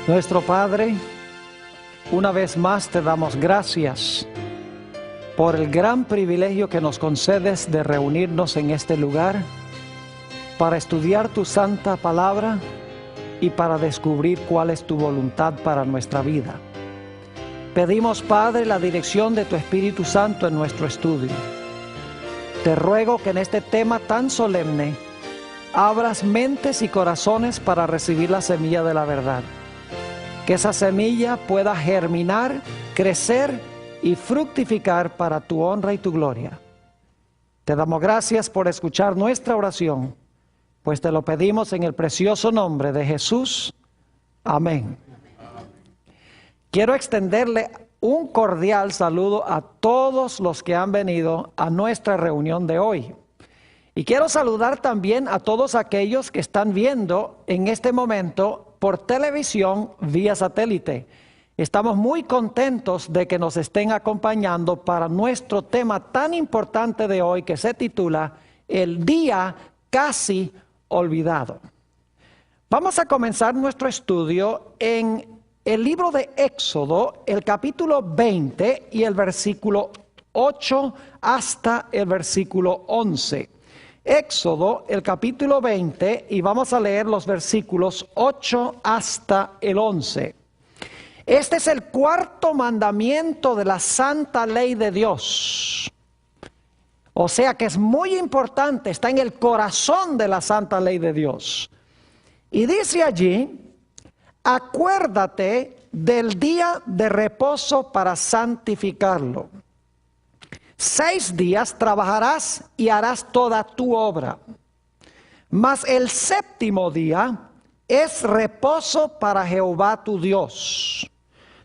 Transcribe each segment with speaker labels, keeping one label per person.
Speaker 1: Nuestro Padre, una vez más te damos gracias por el gran privilegio que nos concedes de reunirnos en este lugar para estudiar tu santa palabra y para descubrir cuál es tu voluntad para nuestra vida. Pedimos, Padre, la dirección de tu Espíritu Santo en nuestro estudio. Te ruego que en este tema tan solemne abras mentes y corazones para recibir la semilla de la verdad. Que esa semilla pueda germinar, crecer y fructificar para tu honra y tu gloria. Te damos gracias por escuchar nuestra oración, pues te lo pedimos en el precioso nombre de Jesús. Amén. Quiero extenderle un cordial saludo a todos los que han venido a nuestra reunión de hoy. Y quiero saludar también a todos aquellos que están viendo en este momento por televisión vía satélite. Estamos muy contentos de que nos estén acompañando para nuestro tema tan importante de hoy, que se titula El Día Casi Olvidado. Vamos a comenzar nuestro estudio en el libro de Éxodo, el capítulo 20 y el versículo 8 hasta el versículo 11. Éxodo, el capítulo 20, y vamos a leer los versículos 8 hasta el 11. Este es el cuarto mandamiento de la santa ley de Dios. O sea que es muy importante, está en el corazón de la santa ley de Dios. Y dice allí: acuérdate del día de reposo para santificarlo. 6 días trabajarás y harás toda tu obra. Mas el séptimo día es reposo para Jehová tu Dios.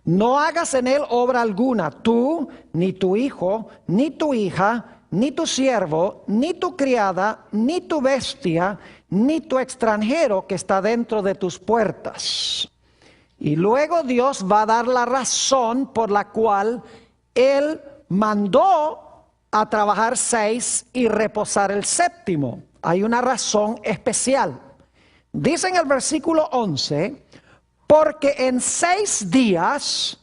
Speaker 1: No hagas en él obra alguna, tú, ni tu hijo, ni tu hija, ni tu siervo, ni tu criada, ni tu bestia, ni tu extranjero que está dentro de tus puertas. Y luego Dios va a dar la razón por la cual él mandó a trabajar 6 y reposar el séptimo. Hay una razón especial. Dice en el versículo 11: porque en 6 días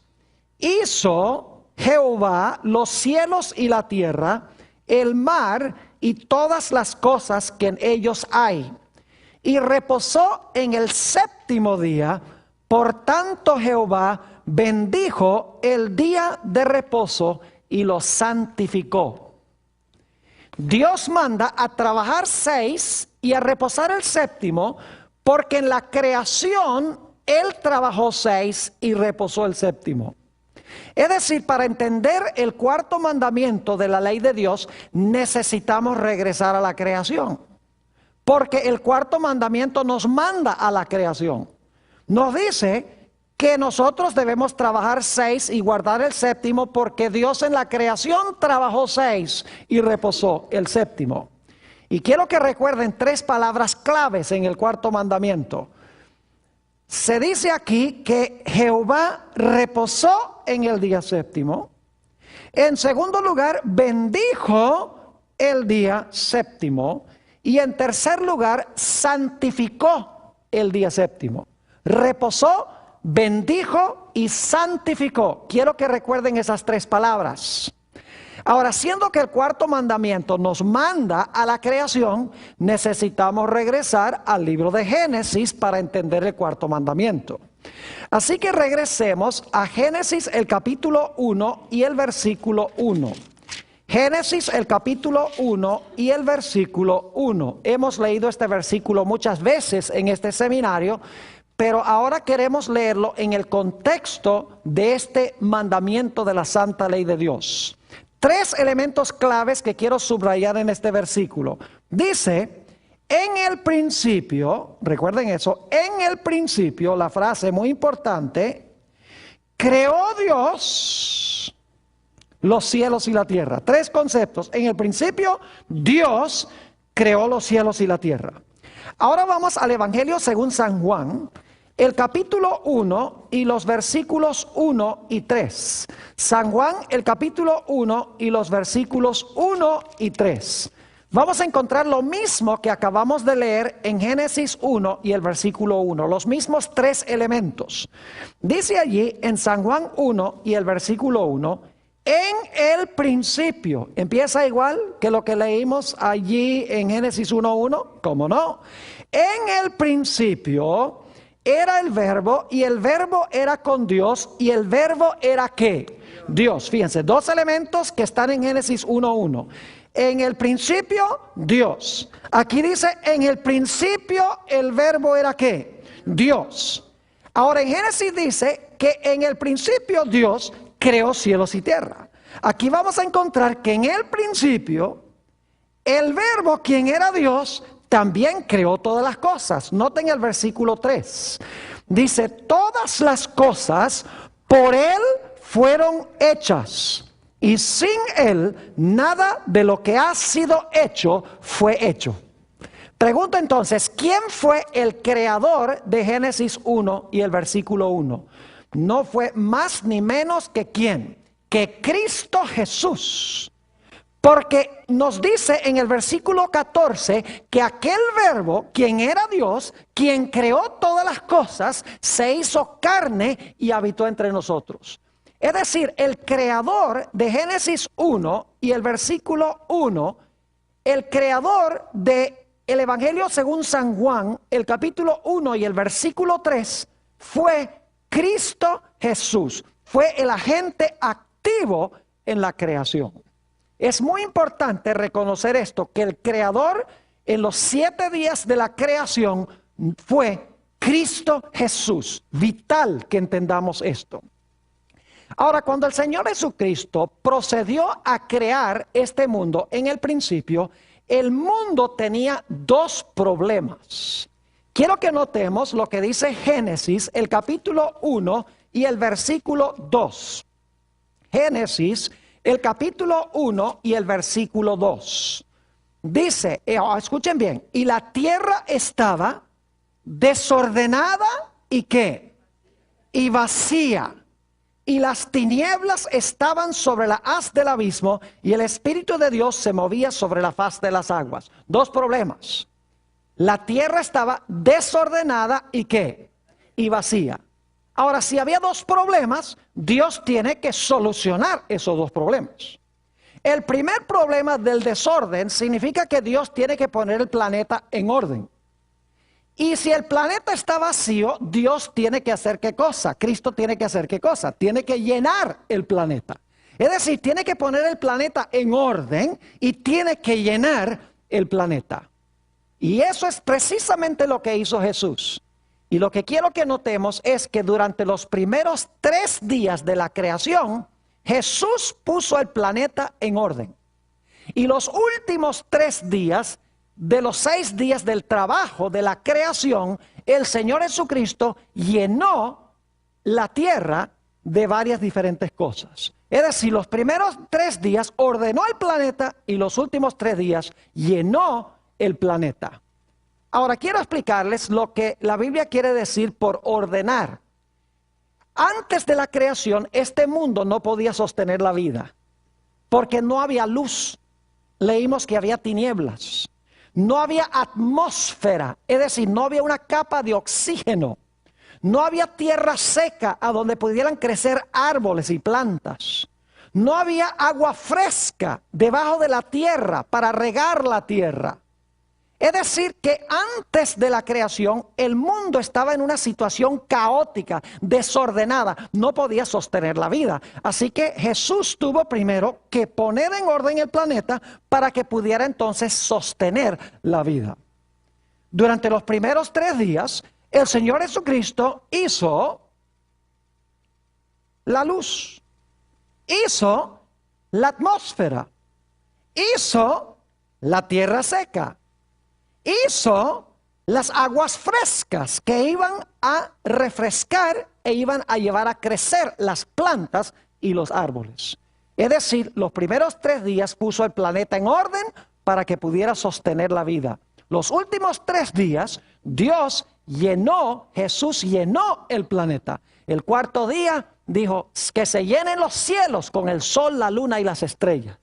Speaker 1: hizo Jehová los cielos y la tierra, el mar y todas las cosas que en ellos hay. Y reposó en el séptimo día. Por tanto Jehová bendijo el día de reposo y lo santificó. Dios manda a trabajar 6 y a reposar el séptimo, porque en la creación Él trabajó 6 y reposó el séptimo. Es decir, para entender el cuarto mandamiento de la ley de Dios, necesitamos regresar a la creación. Porque el cuarto mandamiento nos manda a la creación. Nos dice que nosotros debemos trabajar 6 y guardar el séptimo, porque Dios en la creación trabajó 6 y reposó el séptimo. Y quiero que recuerden 3 palabras claves en el cuarto mandamiento. Se dice aquí que Jehová reposó en el día séptimo. En segundo lugar, bendijo el día séptimo. Y en tercer lugar, santificó el día séptimo. Reposó, bendijo y santificó. Quiero que recuerden esas 3 palabras. Ahora, siendo que el cuarto mandamiento nos manda a la creación, necesitamos regresar al libro de Génesis para entender el cuarto mandamiento. Así que regresemos a Génesis el capítulo 1 y el versículo 1. Génesis el capítulo 1 y el versículo 1. Hemos leído este versículo muchas veces en este seminario, pero ahora queremos leerlo en el contexto de este mandamiento de la santa ley de Dios. 3 elementos claves que quiero subrayar en este versículo. Dice: en el principio, recuerden eso, en el principio, la frase muy importante, creó Dios los cielos y la tierra. 3 conceptos. En el principio, Dios creó los cielos y la tierra. Ahora vamos al Evangelio según San Juan, el capítulo 1 y los versículos 1 y 3. San Juan, el capítulo 1 y los versículos 1 y 3. vamos a encontrar lo mismo que acabamos de leer en Génesis 1 y el versículo 1, los mismos tres elementos. Dice allí en San Juan 1 y el versículo 1, en el principio, empieza igual que lo que leímos allí en Génesis 1:1, ¿cómo no? En el principio era el verbo y el verbo era con Dios y el verbo era ¿qué? Dios. Fíjense, dos elementos que están en Génesis 1:1. En el principio, Dios. Aquí dice, en el principio el verbo era ¿qué? Dios. Ahora en Génesis dice que en el principio Dios creó cielos y tierra. Aquí vamos a encontrar que en el principio el verbo, quien era Dios, también creó todas las cosas. Noten el versículo 3. Dice, todas las cosas por Él fueron hechas, y sin Él nada de lo que ha sido hecho fue hecho. Pregunto entonces, ¿quién fue el creador de Génesis 1 y el versículo 1? No fue más ni menos que ¿quién? Que Cristo Jesús. Porque nos dice en el versículo 14 que aquel verbo, quien era Dios, quien creó todas las cosas, se hizo carne y habitó entre nosotros. Es decir, el creador de Génesis 1 y el versículo 1, el creador del Evangelio según San Juan, el capítulo 1 y el versículo 3, fue Cristo Jesús. Fue el agente activo en la creación. Es muy importante reconocer esto, que el creador en los 7 días de la creación fue Cristo Jesús. Vital que entendamos esto. Ahora, cuando el Señor Jesucristo procedió a crear este mundo, en el principio, el mundo tenía dos problemas. Quiero que notemos lo que dice Génesis, el capítulo 1 y el versículo 2. Génesis, el capítulo 1 y el versículo 2. Dice, escuchen bien, y la tierra estaba desordenada y ¿qué? Y vacía. Y las tinieblas estaban sobre la haz del abismo y el Espíritu de Dios se movía sobre la faz de las aguas. Dos problemas. La tierra estaba desordenada y ¿qué? Y vacía. Ahora, si había dos problemas, Dios tiene que solucionar esos dos problemas. El primer problema del desorden significa que Dios tiene que poner el planeta en orden. Y si el planeta está vacío, Dios tiene que hacer ¿qué cosa? Cristo tiene que hacer ¿qué cosa? Tiene que llenar el planeta. Es decir, tiene que poner el planeta en orden y tiene que llenar el planeta. Y eso es precisamente lo que hizo Jesús. Y lo que quiero que notemos es que durante los primeros 3 días de la creación, Jesús puso el planeta en orden. Y los últimos 3 días de los 6 días del trabajo de la creación, el Señor Jesucristo llenó la tierra de varias diferentes cosas. Es decir, los primeros 3 días ordenó el planeta y los últimos 3 días llenó el planeta. Ahora quiero explicarles lo que la Biblia quiere decir por ordenar. Antes de la creación, este mundo no podía sostener la vida, porque no había luz. Leímos que había tinieblas. No había atmósfera, es decir, no había una capa de oxígeno. No había tierra seca a donde pudieran crecer árboles y plantas. No había agua fresca debajo de la tierra para regar la tierra. Es decir, que antes de la creación el mundo estaba en una situación caótica, desordenada, no podía sostener la vida. Así que Jesús tuvo primero que poner en orden el planeta para que pudiera entonces sostener la vida. Durante los primeros 3 días, el Señor Jesucristo hizo la luz, hizo la atmósfera, hizo la tierra seca. Hizo las aguas frescas que iban a refrescar e iban a llevar a crecer las plantas y los árboles. Es decir, los primeros 3 días puso el planeta en orden para que pudiera sostener la vida. Los últimos 3 días, Jesús llenó el planeta. El 4º día dijo que se llenen los cielos con el sol, la luna y las estrellas.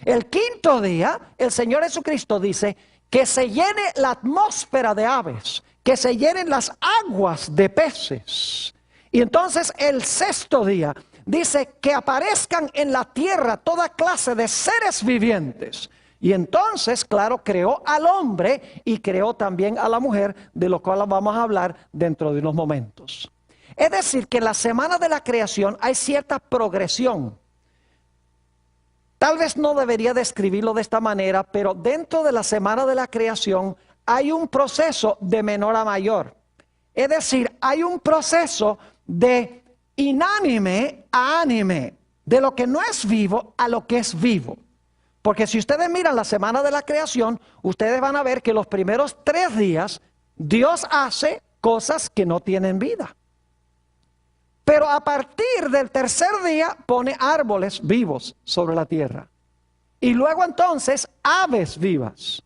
Speaker 1: El quinto día, el Señor Jesucristo dice que se llene la atmósfera de aves, que se llenen las aguas de peces. Y entonces el sexto día dice que aparezcan en la tierra toda clase de seres vivientes. Y entonces, claro, creó al hombre y creó también a la mujer, de lo cual vamos a hablar dentro de unos momentos. Es decir, que en la semana de la creación hay cierta progresión. Tal vez no debería describirlo de esta manera, pero dentro de la semana de la creación hay un proceso de menor a mayor. Es decir, hay un proceso de inánime a ánime, de lo que no es vivo a lo que es vivo. Porque si ustedes miran la semana de la creación, ustedes van a ver que los primeros 3 días Dios hace cosas que no tienen vida. Pero a partir del tercer día pone árboles vivos sobre la tierra. Y luego entonces aves vivas,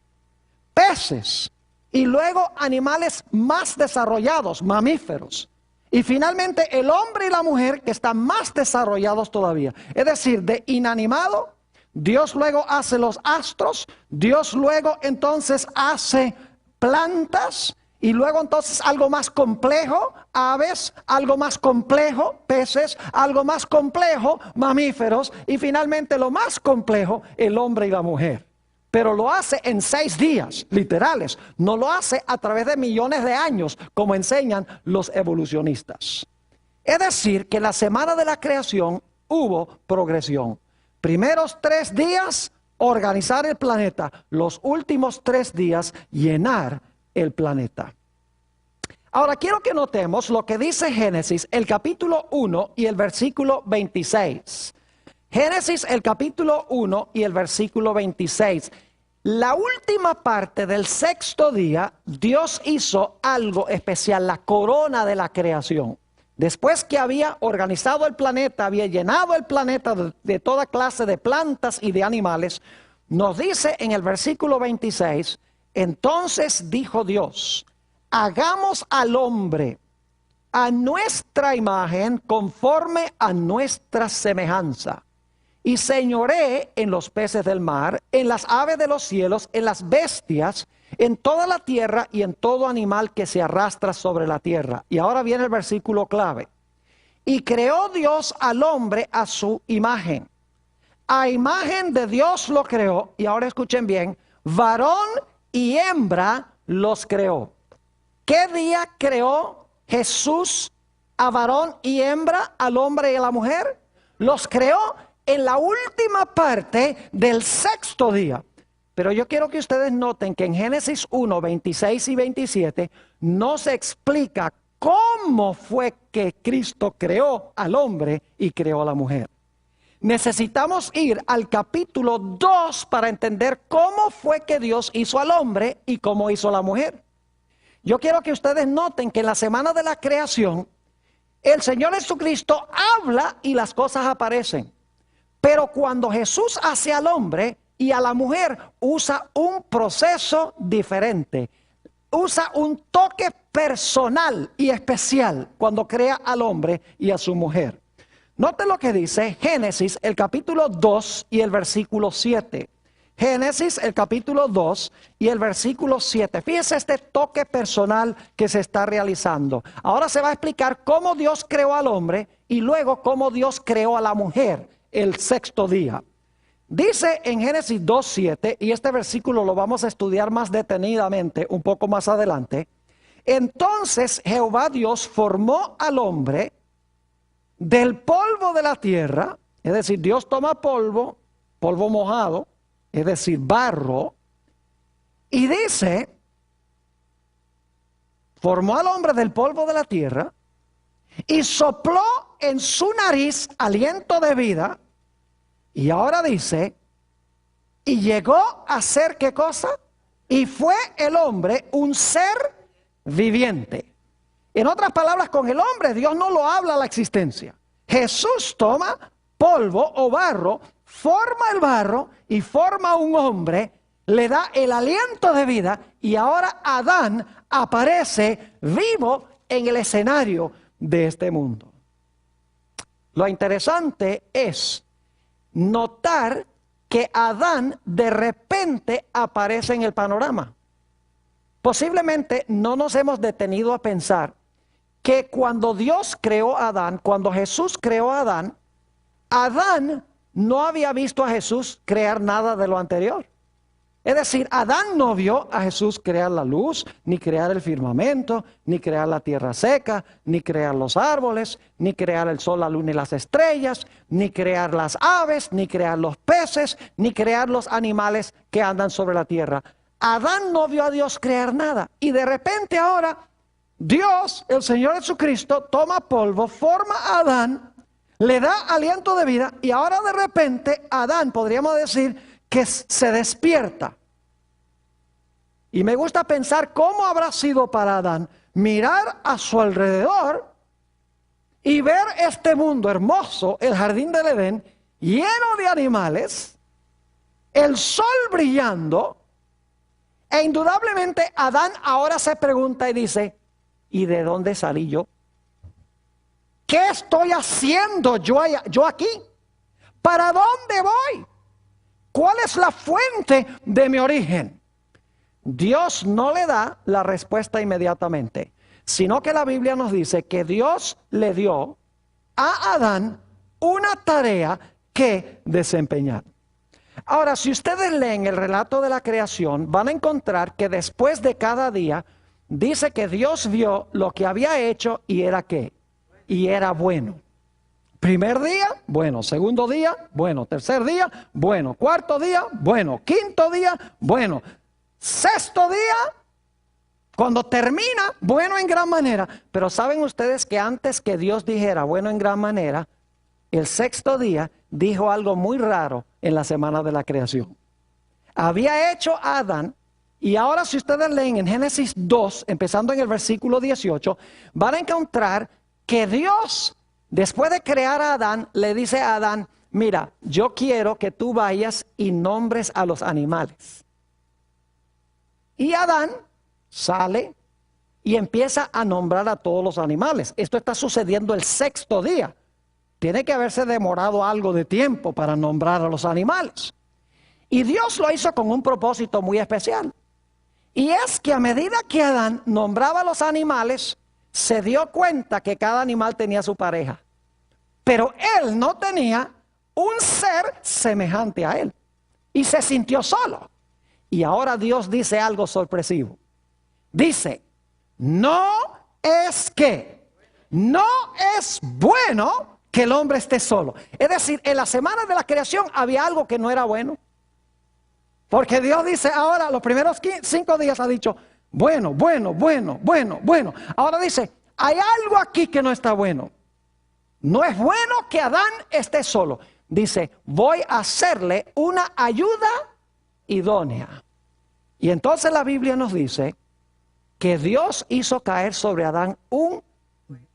Speaker 1: peces, y luego animales más desarrollados, mamíferos. Y finalmente el hombre y la mujer que están más desarrollados todavía. Es decir, de inanimado, Dios luego hace los astros, Dios luego entonces hace plantas, y luego entonces algo más complejo, aves, algo más complejo, peces, algo más complejo, mamíferos, y finalmente lo más complejo, el hombre y la mujer. Pero lo hace en 6 días, literales, no lo hace a través de millones de años, como enseñan los evolucionistas. Es decir, que en la semana de la creación hubo progresión. Primeros 3 días, organizar el planeta. Los últimos 3 días, llenar el planeta. Ahora quiero que notemos lo que dice Génesis, el capítulo 1 y el versículo 26. Génesis, el capítulo 1 y el versículo 26. La última parte del sexto día, Dios hizo algo especial, la corona de la creación. Después que había organizado el planeta, había llenado el planeta de toda clase de plantas y de animales, nos dice en el versículo 26, entonces dijo Dios, hagamos al hombre a nuestra imagen conforme a nuestra semejanza. Y señoree en los peces del mar, en las aves de los cielos, en las bestias, en toda la tierra y en todo animal que se arrastra sobre la tierra. Y ahora viene el versículo clave. Y creó Dios al hombre a su imagen. A imagen de Dios lo creó. Y ahora escuchen bien. Varón y hembra los creó. ¿Qué día creó Jesús a varón y hembra, al hombre y a la mujer? Los creó en la última parte del sexto día. Pero yo quiero que ustedes noten que en Génesis 1, 26 y 27 no se explica cómo fue que Cristo creó al hombre y creó a la mujer. Necesitamos ir al capítulo 2 para entender cómo fue que Dios hizo al hombre y cómo hizo a la mujer. Yo quiero que ustedes noten que en la semana de la creación, el Señor Jesucristo habla y las cosas aparecen. Pero cuando Jesús hace al hombre y a la mujer, usa un proceso diferente. Usa un toque personal y especial cuando crea al hombre y a su mujer. Note lo que dice Génesis, el capítulo 2 y el versículo 7. Génesis, el capítulo 2 y el versículo 7. Fíjese este toque personal que se está realizando. Ahora se va a explicar cómo Dios creó al hombre y luego cómo Dios creó a la mujer el sexto día. Dice en Génesis 2:7, y este versículo lo vamos a estudiar más detenidamente un poco más adelante. Entonces Jehová Dios formó al hombre del polvo de la tierra, es decir, Dios toma polvo, polvo mojado, es decir, barro, y dice, formó al hombre del polvo de la tierra y sopló en su nariz aliento de vida. Y ahora dice, y llegó a ser ¿qué cosa? Y fue el hombre un ser viviente. En otras palabras, con el hombre Dios no lo habla a la existencia. Jesús toma polvo o barro, forma el barro y forma un hombre, le da el aliento de vida y ahora Adán aparece vivo en el escenario de este mundo. Lo interesante es notar que Adán de repente aparece en el panorama. Posiblemente no nos hemos detenido a pensar que cuando Dios creó a Adán, cuando Jesús creó a Adán, Adán no había visto a Jesús crear nada de lo anterior. Es decir, Adán no vio a Jesús crear la luz, ni crear el firmamento, ni crear la tierra seca, ni crear los árboles, ni crear el sol, la luna y las estrellas, ni crear las aves, ni crear los peces, ni crear los animales que andan sobre la tierra. Adán no vio a Dios crear nada. Y de repente ahora Dios, el Señor Jesucristo, toma polvo, forma a Adán, le da aliento de vida y ahora de repente Adán, podríamos decir, que se despierta. Y me gusta pensar cómo habrá sido para Adán mirar a su alrededor y ver este mundo hermoso, el jardín del Edén, lleno de animales, el sol brillando, e indudablemente Adán ahora se pregunta y dice, ¿y de dónde salí yo? ¿Qué estoy haciendo yo aquí? ¿Para dónde voy? ¿Cuál es la fuente de mi origen? Dios no le da la respuesta inmediatamente, sino que la Biblia nos dice que Dios le dio a Adán una tarea que desempeñar. Ahora, si ustedes leen el relato de la creación, van a encontrar que después de cada día, dice que Dios vio lo que había hecho y era ¿qué? Y era bueno. Primer día, bueno. Segundo día, bueno. Tercer día, bueno. Cuarto día, bueno. Quinto día, bueno. Sexto día, cuando termina, bueno en gran manera. Pero saben ustedes que antes que Dios dijera bueno en gran manera, el sexto día dijo algo muy raro en la semana de la creación. Había hecho a Adán, y ahora si ustedes leen en Génesis 2, empezando en el versículo 18, van a encontrar que Dios, después de crear a Adán, le dice a Adán, mira, yo quiero que tú vayas y nombres a los animales. Y Adán sale y empieza a nombrar a todos los animales. Esto está sucediendo el sexto día. Tiene que haberse demorado algo de tiempo para nombrar a los animales. Y Dios lo hizo con un propósito muy especial. Y es que a medida que Adán nombraba a los animales, se dio cuenta que cada animal tenía su pareja. Pero él no tenía un ser semejante a él. Y se sintió solo. Y ahora Dios dice algo sorpresivo. Dice, no es bueno que el hombre esté solo. Es decir, en la semana de la creación había algo que no era bueno. Porque Dios dice ahora, los primeros 5 días ha dicho, bueno. Ahora dice, hay algo aquí que no está bueno. No es bueno que Adán esté solo. Dice, voy a hacerle una ayuda idónea. Y entonces la Biblia nos dice que Dios hizo caer sobre Adán un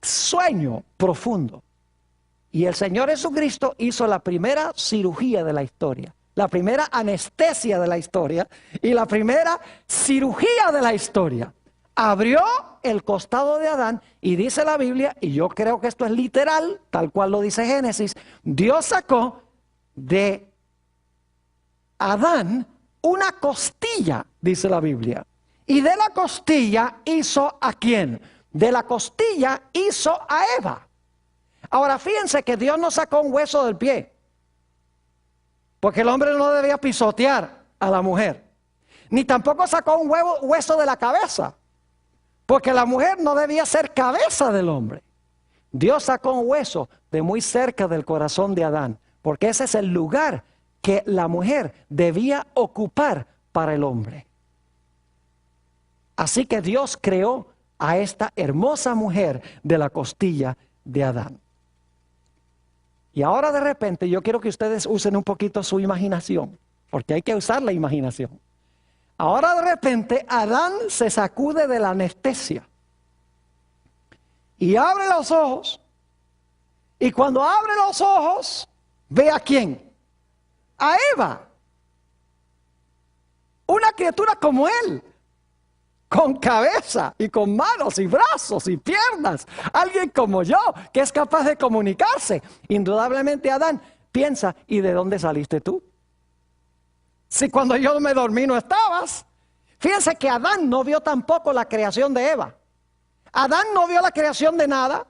Speaker 1: sueño profundo. Y el Señor Jesucristo hizo la primera cirugía de la historia, la primera anestesia de la historia y la primera cirugía de la historia. Abrió el costado de Adán y dice la Biblia, y yo creo que esto es literal, tal cual lo dice Génesis, Dios sacó de Adán una costilla, dice la Biblia. Y de la costilla hizo ¿a quién? De la costilla hizo a Eva. Ahora fíjense que Dios no sacó un hueso del pie, porque el hombre no debía pisotear a la mujer. Ni tampoco sacó un hueso de la cabeza, porque la mujer no debía ser cabeza del hombre. Dios sacó un hueso de muy cerca del corazón de Adán, porque ese es el lugar que la mujer debía ocupar para el hombre. Así que Dios creó a esta hermosa mujer de la costilla de Adán. Y ahora de repente yo quiero que ustedes usen un poquito su imaginación, porque hay que usar la imaginación. Ahora de repente Adán se sacude de la anestesia y abre los ojos, y cuando abre los ojos ve ¿a quién? A Eva, una criatura como él, con cabeza y con manos y brazos y piernas, alguien como yo que es capaz de comunicarse. Indudablemente Adán piensa, ¿y de dónde saliste tú? Si cuando yo me dormí no estabas. Fíjense que Adán no vio tampoco la creación de Eva. Adán no vio la creación de nada.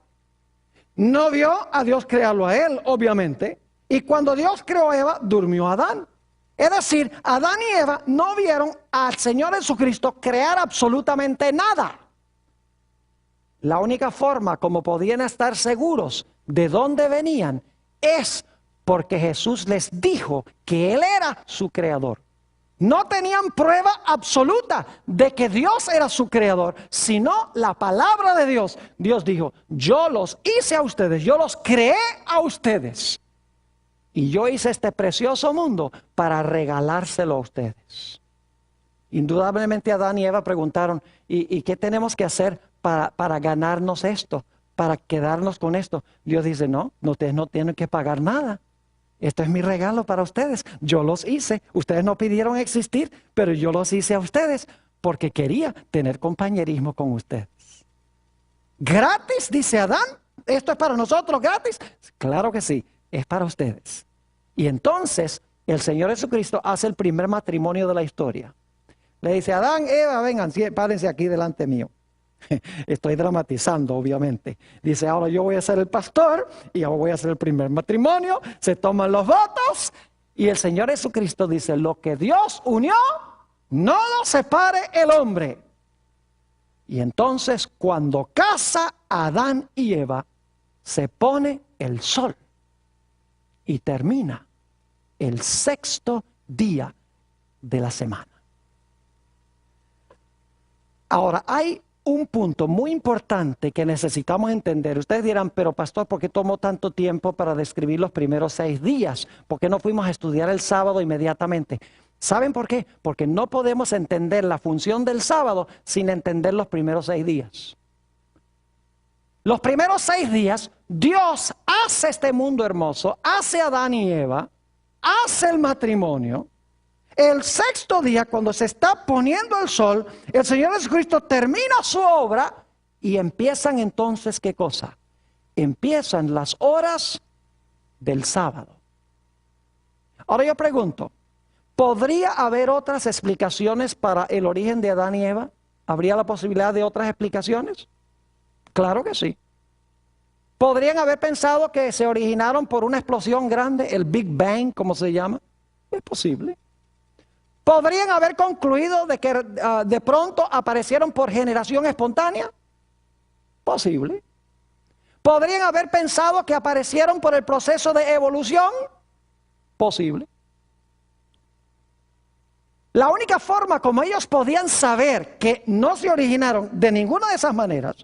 Speaker 1: No vio a Dios crearlo a él, obviamente. Y cuando Dios creó a Eva, durmió Adán. Es decir, Adán y Eva no vieron al Señor Jesucristo crear absolutamente nada. La única forma como podían estar seguros de dónde venían es porque Jesús les dijo que Él era su creador. No tenían prueba absoluta de que Dios era su creador, sino la palabra de Dios. Dios dijo, yo los hice a ustedes, yo los creé a ustedes. Y yo hice este precioso mundo para regalárselo a ustedes. Indudablemente Adán y Eva preguntaron, ¿y qué tenemos que hacer para ganarnos esto? Para quedarnos con esto. Dios dice, no, ustedes no tienen que pagar nada. Esto es mi regalo para ustedes. Yo los hice. Ustedes no pidieron existir, pero yo los hice a ustedes porque quería tener compañerismo con ustedes. ¿Gratis? Dice Adán. ¿Esto es para nosotros gratis? Claro que sí, es para ustedes. Y entonces el Señor Jesucristo hace el primer matrimonio de la historia. Le dice, Adán, Eva, vengan, párense aquí delante mío. Estoy dramatizando, obviamente. Dice, ahora yo voy a ser el pastor y ahora voy a hacer el primer matrimonio. Se toman los votos y el Señor Jesucristo dice, lo que Dios unió, no lo separe el hombre. Y entonces cuando casa Adán y Eva, se pone el sol y termina el sexto día de la semana. Ahora, hay un punto muy importante que necesitamos entender. Ustedes dirán, pero pastor, ¿por qué tomó tanto tiempo para describir los primeros 6 días? ¿Por qué no fuimos a estudiar el sábado inmediatamente? ¿Saben por qué? Porque no podemos entender la función del sábado sin entender los primeros 6 días. Los primeros 6 días, Dios hace este mundo hermoso, hace a Adán y Eva, hace el matrimonio. El sexto día, cuando se está poniendo el sol, el Señor Jesucristo termina su obra y empiezan entonces, ¿qué cosa? Empiezan las horas del sábado. Ahora yo pregunto, ¿podría haber otras explicaciones para el origen de Adán y Eva? ¿Habría la posibilidad de otras explicaciones? Claro que sí. ¿Podrían haber pensado que se originaron por una explosión grande, el Big Bang, como se llama? Es posible. ¿Podrían haber concluido de que de pronto aparecieron por generación espontánea? Posible. ¿Podrían haber pensado que aparecieron por el proceso de evolución? Posible. La única forma como ellos podían saber que no se originaron de ninguna de esas maneras,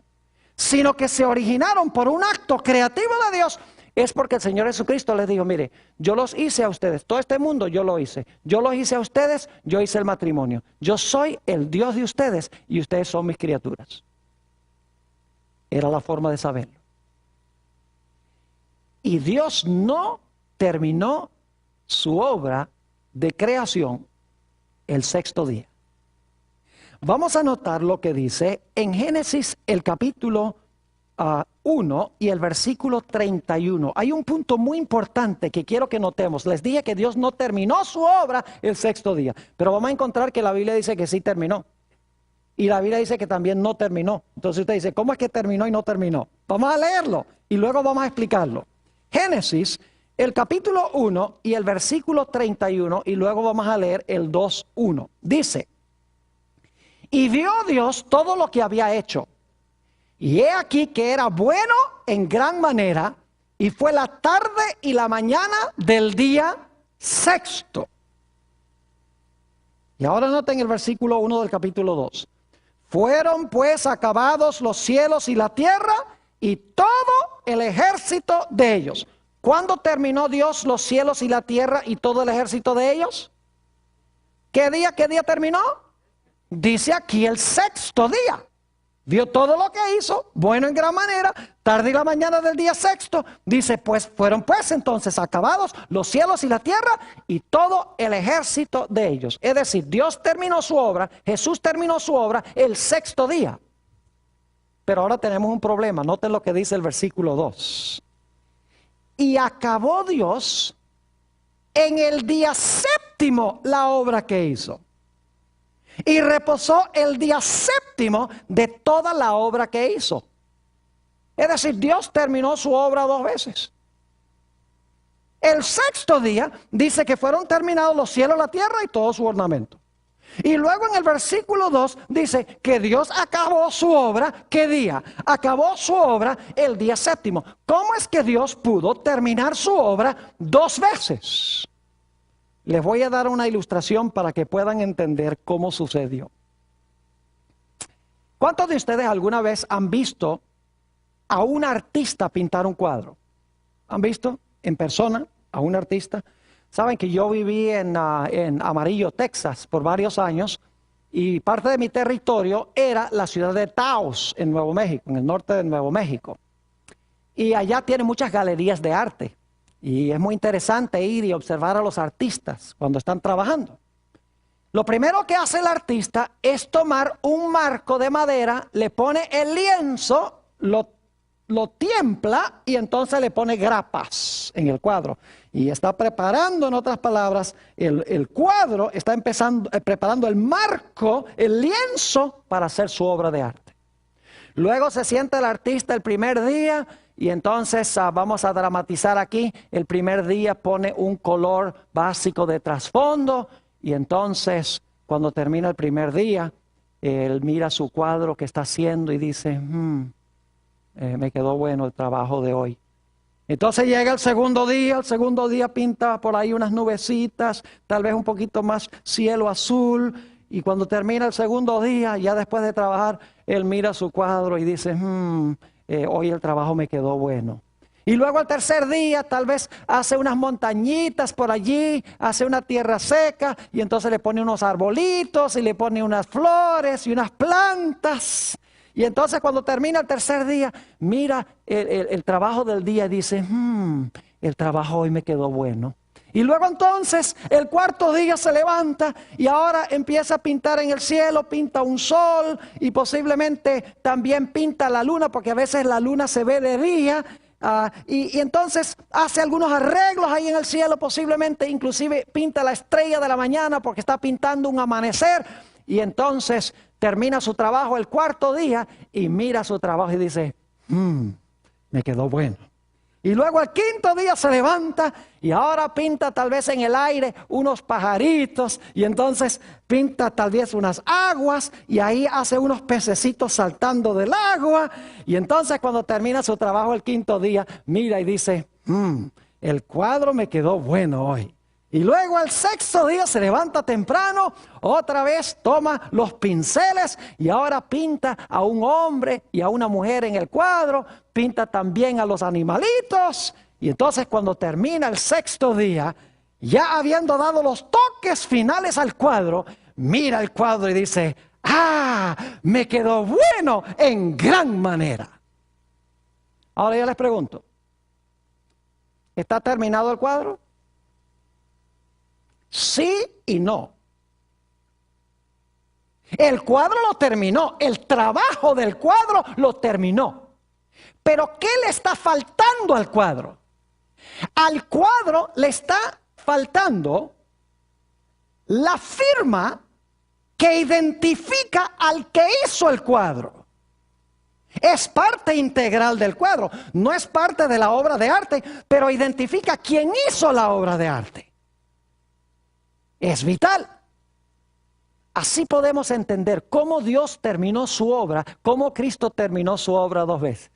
Speaker 1: sino que se originaron por un acto creativo de Dios, es porque el Señor Jesucristo les dijo, mire, yo los hice a ustedes, todo este mundo yo lo hice. Yo los hice a ustedes, yo hice el matrimonio. Yo soy el Dios de ustedes y ustedes son mis criaturas. Era la forma de saberlo. Y Dios no terminó su obra de creación el sexto día. Vamos a notar lo que dice en Génesis el capítulo 1 y el versículo 31. Hay un punto muy importante que quiero que notemos. Les dije que Dios no terminó su obra el sexto día, pero vamos a encontrar que la Biblia dice que sí terminó. Y la Biblia dice que también no terminó. Entonces usted dice, ¿cómo es que terminó y no terminó? Vamos a leerlo y luego vamos a explicarlo. Génesis, el capítulo 1 y el versículo 31 y luego vamos a leer el 2:1. Dice, y vio Dios todo lo que había hecho. Y he aquí que era bueno en gran manera, y fue la tarde y la mañana del día sexto. Y ahora noten el versículo 1 del capítulo 2. Fueron pues acabados los cielos y la tierra, y todo el ejército de ellos. ¿Cuándo terminó Dios los cielos y la tierra y todo el ejército de ellos? ¿Qué día terminó? Dice aquí el sexto día. Vio todo lo que hizo, bueno en gran manera, tarde y la mañana del día sexto. Dice, pues fueron pues entonces acabados los cielos y la tierra y todo el ejército de ellos. Es decir, Dios terminó su obra, Jesús terminó su obra el sexto día. Pero ahora tenemos un problema, noten lo que dice el versículo 2. Y acabó Dios en el día séptimo la obra que hizo. Y reposó el día séptimo de toda la obra que hizo. Es decir, Dios terminó su obra 2 veces. El sexto día dice que fueron terminados los cielos, la tierra y todo su ornamento. Y luego en el versículo 2 dice que Dios acabó su obra. ¿Qué día? Acabó su obra el día séptimo. ¿Cómo es que Dios pudo terminar su obra 2 veces? Les voy a dar una ilustración para que puedan entender cómo sucedió. ¿Cuántos de ustedes alguna vez han visto a un artista pintar un cuadro? ¿Han visto en persona a un artista? Saben que yo viví en Amarillo, Texas, por varios años, y parte de mi territorio era la ciudad de Taos, en Nuevo México, en el norte de Nuevo México. Y allá tiene muchas galerías de arte, y es muy interesante ir y observar a los artistas cuando están trabajando. Lo primero que hace el artista es tomar un marco de madera, le pone el lienzo, lo tiempla y entonces le pone grapas en el cuadro. Y está preparando, en otras palabras, el cuadro, está preparando el marco, el lienzo para hacer su obra de arte. Luego se sienta el artista el primer día y entonces vamos a dramatizar aquí. El primer día pone un color básico de trasfondo y entonces cuando termina el primer día, él mira su cuadro que está haciendo y dice, me quedó bueno el trabajo de hoy. Entonces llega el segundo día pinta por ahí unas nubecitas, tal vez un poquito más cielo azul, y cuando termina el segundo día, ya después de trabajar, él mira su cuadro y dice, hoy el trabajo me quedó bueno. Y luego el tercer día tal vez hace unas montañitas por allí, hace una tierra seca, y entonces le pone unos arbolitos, y le pone unas flores y unas plantas. Y entonces cuando termina el tercer día, mira el trabajo del día y dice, el trabajo hoy me quedó bueno. Y luego entonces el cuarto día se levanta y ahora empieza a pintar en el cielo, pinta un sol y posiblemente también pinta la luna, porque a veces la luna se ve de día. Y entonces hace algunos arreglos ahí en el cielo, posiblemente inclusive pinta la estrella de la mañana porque está pintando un amanecer. Y entonces termina su trabajo el cuarto día y mira su trabajo y dice, me quedó bueno. Y luego el quinto día se levanta y ahora pinta tal vez en el aire unos pajaritos y entonces pinta tal vez unas aguas y ahí hace unos pececitos saltando del agua. Y entonces cuando termina su trabajo el quinto día, mira y dice, el cuadro me quedó bueno hoy. Y luego el sexto día se levanta temprano, otra vez toma los pinceles y ahora pinta a un hombre y a una mujer en el cuadro, pinta también a los animalitos. Y entonces cuando termina el sexto día, ya habiendo dado los toques finales al cuadro, mira el cuadro y dice, me quedó bueno en gran manera. Ahora yo les pregunto, ¿está terminado el cuadro? Sí y no. El cuadro lo terminó, el trabajo del cuadro lo terminó. Pero ¿qué le está faltando al cuadro? Al cuadro le está faltando la firma que identifica al que hizo el cuadro. Es parte integral del cuadro, no es parte de la obra de arte, pero identifica quién hizo la obra de arte. Es vital. Así podemos entender cómo Dios terminó su obra, cómo Cristo terminó su obra 2 veces.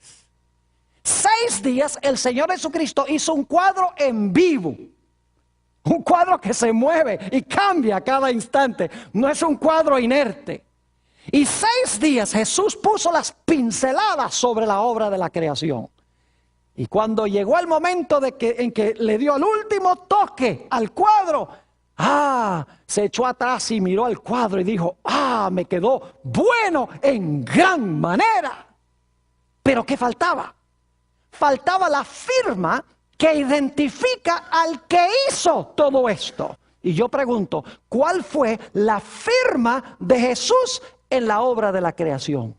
Speaker 1: 6 días el Señor Jesucristo hizo un cuadro en vivo. Un cuadro que se mueve y cambia a cada instante. No es un cuadro inerte. Y 6 días Jesús puso las pinceladas sobre la obra de la creación. Y cuando llegó el momento en que le dio el último toque al cuadro, se echó atrás y miró al cuadro y dijo, me quedó bueno en gran manera. Pero ¿qué faltaba? Faltaba la firma que identifica al que hizo todo esto. Y yo pregunto, ¿cuál fue la firma de Jesús en la obra de la creación?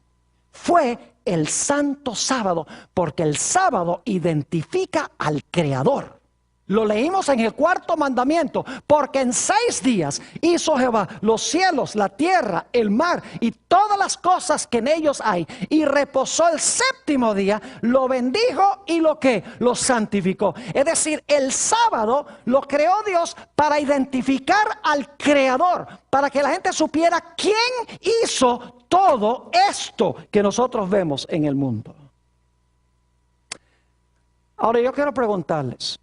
Speaker 1: Fue el santo sábado, porque el sábado identifica al Creador. Lo leímos en el cuarto mandamiento, porque en 6 días hizo Jehová los cielos, la tierra, el mar y todas las cosas que en ellos hay. Y reposó el séptimo día, lo bendijo y lo santificó. Es decir, el sábado lo creó Dios para identificar al Creador, para que la gente supiera quién hizo todo esto que nosotros vemos en el mundo. Ahora yo quiero preguntarles,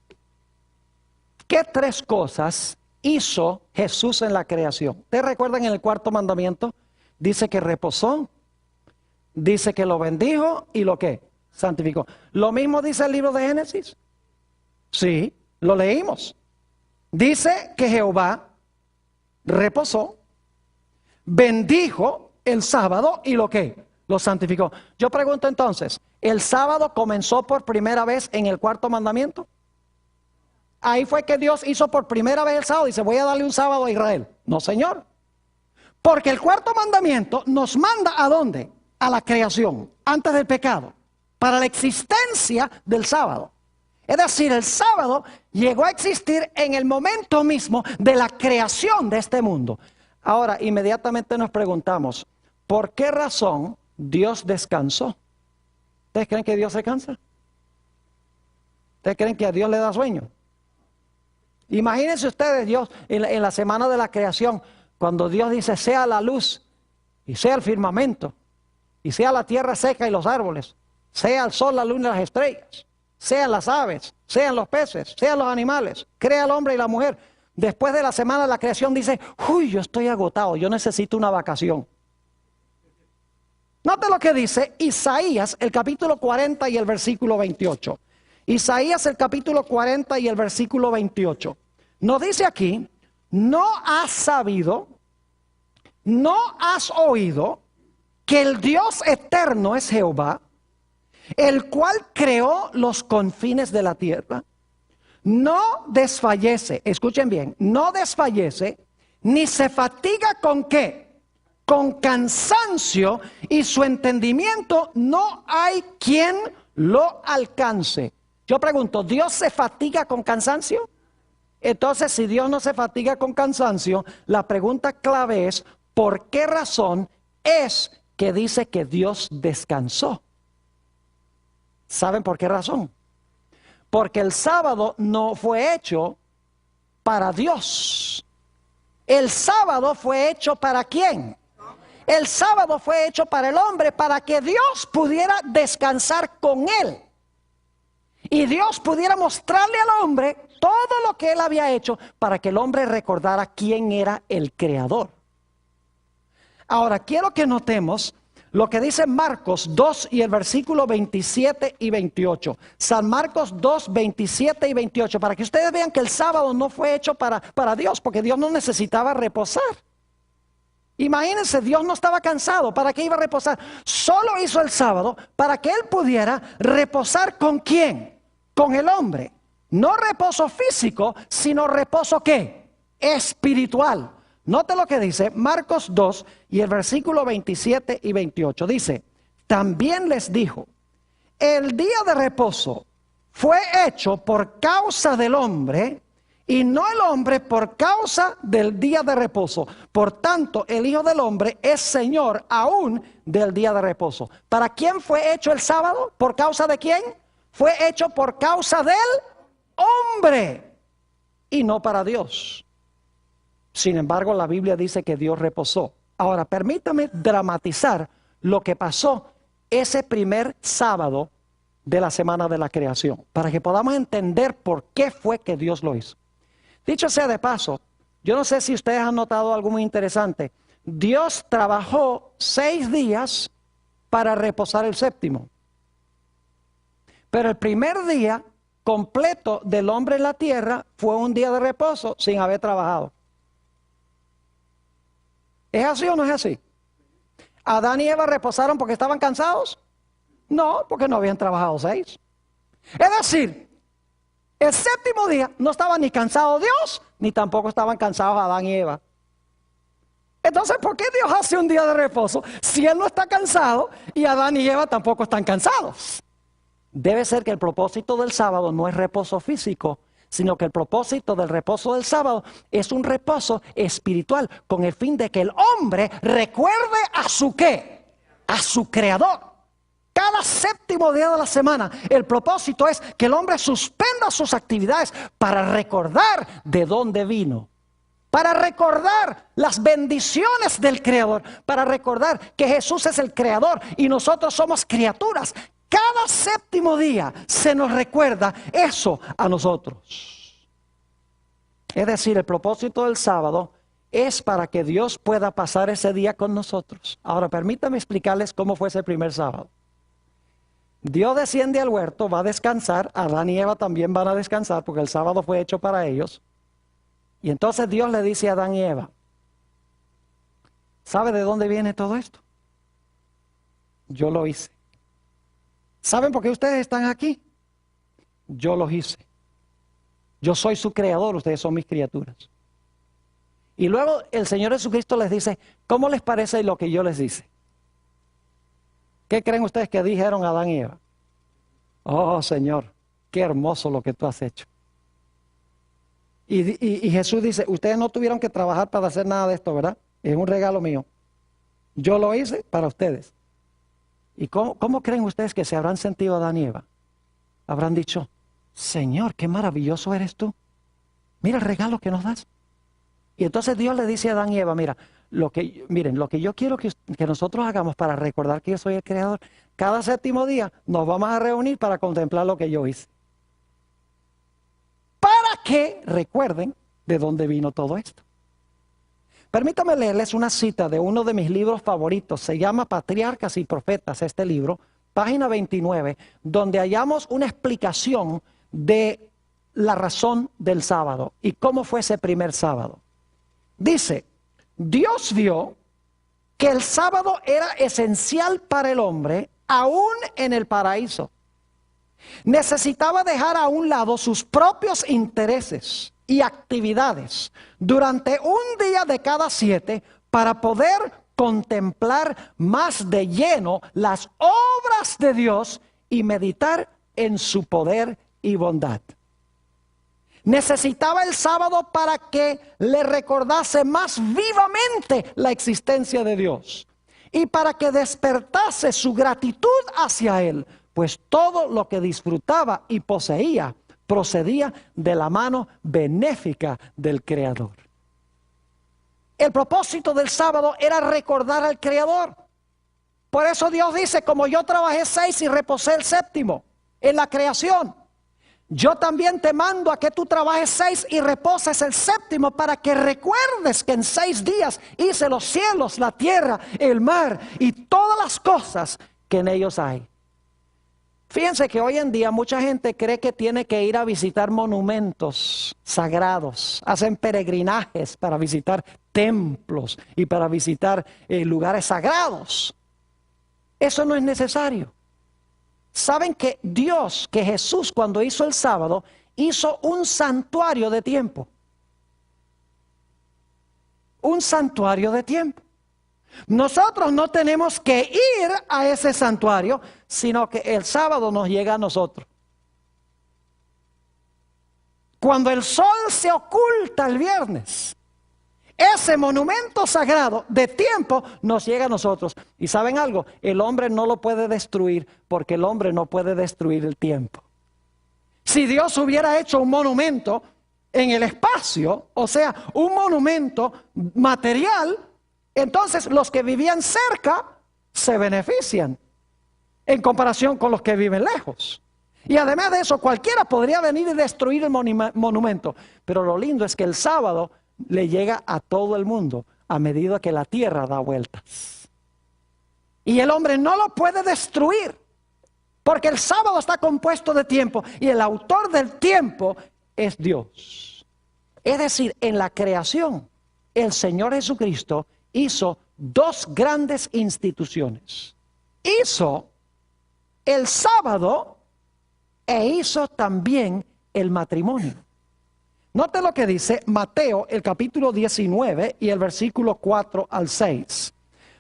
Speaker 1: ¿qué 3 cosas hizo Jesús en la creación? ¿Ustedes recuerdan en el cuarto mandamiento? Dice que reposó, dice que lo bendijo y lo que santificó. ¿Lo mismo dice el libro de Génesis? Sí, lo leímos. Dice que Jehová reposó, bendijo el sábado y lo santificó. Yo pregunto entonces, ¿el sábado comenzó por primera vez en el cuarto mandamiento? Ahí fue que Dios hizo por primera vez el sábado y dice, voy a darle un sábado a Israel. No, señor. Porque el cuarto mandamiento nos manda ¿a dónde? A la creación, antes del pecado, para la existencia del sábado. Es decir, el sábado llegó a existir en el momento mismo de la creación de este mundo. Ahora, inmediatamente nos preguntamos, ¿por qué razón Dios descansó? ¿Ustedes creen que Dios se cansa? ¿Ustedes creen que a Dios le da sueño? Imagínense ustedes Dios en la semana de la creación, cuando Dios dice sea la luz y sea el firmamento y sea la tierra seca y los árboles, sea el sol, la luna y las estrellas, sean las aves, sean los peces, sean los animales, crea el hombre y la mujer. Después de la semana de la creación dice, uy, yo estoy agotado, yo necesito una vacación. Note lo que dice Isaías, el capítulo 40 y el versículo 28. Isaías el capítulo 40 y el versículo 28. Nos dice aquí, no has sabido, no has oído que el Dios eterno es Jehová, el cual creó los confines de la tierra. No desfallece, escuchen bien, no desfallece, ni se fatiga con qué, con cansancio, y su entendimiento no hay quien lo alcance. Yo pregunto, ¿Dios se fatiga con cansancio? Entonces, si Dios no se fatiga con cansancio, la pregunta clave es, ¿por qué razón es que dice que Dios descansó? ¿Saben por qué razón? Porque el sábado no fue hecho para Dios. El sábado fue hecho ¿para quién? El sábado fue hecho para el hombre, para que Dios pudiera descansar con él. Y Dios pudiera mostrarle al hombre todo lo que él había hecho para que el hombre recordara quién era el creador. Ahora, quiero que notemos lo que dice Marcos 2 y el versículo 27 y 28. San Marcos 2, 27 y 28. Para que ustedes vean que el sábado no fue hecho para Dios, porque Dios no necesitaba reposar. Imagínense, Dios no estaba cansado. ¿Para qué iba a reposar? Solo hizo el sábado para que él pudiera reposar ¿con quién? Con el hombre. No reposo físico, sino reposo ¿qué? Espiritual. Note lo que dice Marcos 2 y el versículo 27 y 28. Dice, también les dijo, el día de reposo fue hecho por causa del hombre y no el hombre por causa del día de reposo. Por tanto, el Hijo del Hombre es Señor aún del día de reposo. ¿Para quién fue hecho el sábado? ¿Por causa de quién? Fue hecho por causa del hombre y no para Dios. Sin embargo, la Biblia dice que Dios reposó. Ahora, permítame dramatizar lo que pasó ese primer sábado de la semana de la creación, para que podamos entender por qué fue que Dios lo hizo. Dicho sea de paso, yo no sé si ustedes han notado algo muy interesante. Dios trabajó 6 días para reposar el séptimo. Pero el primer día completo del hombre en la tierra fue un día de reposo sin haber trabajado. ¿Es así o no es así? ¿Adán y Eva reposaron porque estaban cansados? No, porque no habían trabajado 6. Es decir, el séptimo día no estaba ni cansado Dios, ni tampoco estaban cansados Adán y Eva. Entonces, ¿por qué Dios hace un día de reposo si Él no está cansado y Adán y Eva tampoco están cansados? Debe ser que el propósito del sábado no es reposo físico, sino que el propósito del reposo del sábado es un reposo espiritual con el fin de que el hombre recuerde a su ¿qué? A su creador. Cada séptimo día de la semana, el propósito es que el hombre suspenda sus actividades para recordar de dónde vino. Para recordar las bendiciones del Creador, para recordar que Jesús es el Creador y nosotros somos criaturas. Cada séptimo día se nos recuerda eso a nosotros. Es decir, el propósito del sábado es para que Dios pueda pasar ese día con nosotros. Ahora, permítanme explicarles cómo fue ese primer sábado. Dios desciende al huerto, va a descansar, Adán y Eva también van a descansar porque el sábado fue hecho para ellos. Y entonces Dios le dice a Adán y Eva, ¿sabe de dónde viene todo esto? Yo lo hice. ¿Saben por qué ustedes están aquí? Yo los hice. Yo soy su creador, ustedes son mis criaturas. Y luego el Señor Jesucristo les dice, ¿cómo les parece lo que yo les hice? ¿Qué creen ustedes que dijeron Adán y Eva? Oh Señor, qué hermoso lo que tú has hecho. Y Jesús dice, ustedes no tuvieron que trabajar para hacer nada de esto, ¿verdad? Es un regalo mío. Yo lo hice para ustedes. ¿Y cómo creen ustedes que se habrán sentido Adán y Eva? Habrán dicho, Señor, qué maravilloso eres tú. Mira el regalo que nos das. Y entonces Dios le dice a Adán y Eva, miren, lo que yo quiero que nosotros hagamos para recordar que yo soy el Creador, cada séptimo día nos vamos a reunir para contemplar lo que yo hice. Para que recuerden de dónde vino todo esto. Permítanme leerles una cita de uno de mis libros favoritos. Se llama Patriarcas y Profetas, este libro, página 29, donde hallamos una explicación de la razón del sábado y cómo fue ese primer sábado. Dice, Dios vio que el sábado era esencial para el hombre, aún en el paraíso. Necesitaba dejar a un lado sus propios intereses y actividades durante un día de cada 7 para poder contemplar más de lleno las obras de Dios y meditar en su poder y bondad. Necesitaba el sábado para que le recordase más vivamente la existencia de Dios y para que despertase su gratitud hacia Él, pues todo lo que disfrutaba y poseía procedía de la mano benéfica del Creador. El propósito del sábado era recordar al Creador. Por eso Dios dice, como yo trabajé 6 y reposé el séptimo en la creación, yo también te mando a que tú trabajes 6 y reposes el séptimo para que recuerdes que en 6 días hice los cielos, la tierra, el mar y todas las cosas que en ellos hay. Fíjense que hoy en día mucha gente cree que tiene que ir a visitar monumentos sagrados. Hacen peregrinajes para visitar templos y para visitar lugares sagrados. Eso no es necesario. Saben que Dios, que Jesús cuando hizo el sábado, hizo un santuario de tiempo. Un santuario de tiempo. Nosotros no tenemos que ir a ese santuario, sino que el sábado nos llega a nosotros. Cuando el sol se oculta el viernes, ese monumento sagrado de tiempo nos llega a nosotros. Y ¿saben algo? El hombre no lo puede destruir porque el hombre no puede destruir el tiempo. Si Dios hubiera hecho un monumento en el espacio, o sea, un monumento material, entonces los que vivían cerca se benefician en comparación con los que viven lejos. Y además de eso, cualquiera podría venir y destruir el monumento. Pero lo lindo es que el sábado le llega a todo el mundo a medida que la tierra da vueltas. Y el hombre no lo puede destruir porque el sábado está compuesto de tiempo y el autor del tiempo es Dios. Es decir, en la creación, el Señor Jesucristo hizo 2 grandes instituciones. Hizo el sábado e hizo también el matrimonio. Note lo que dice Mateo, el capítulo 19 y el versículo 4 al 6.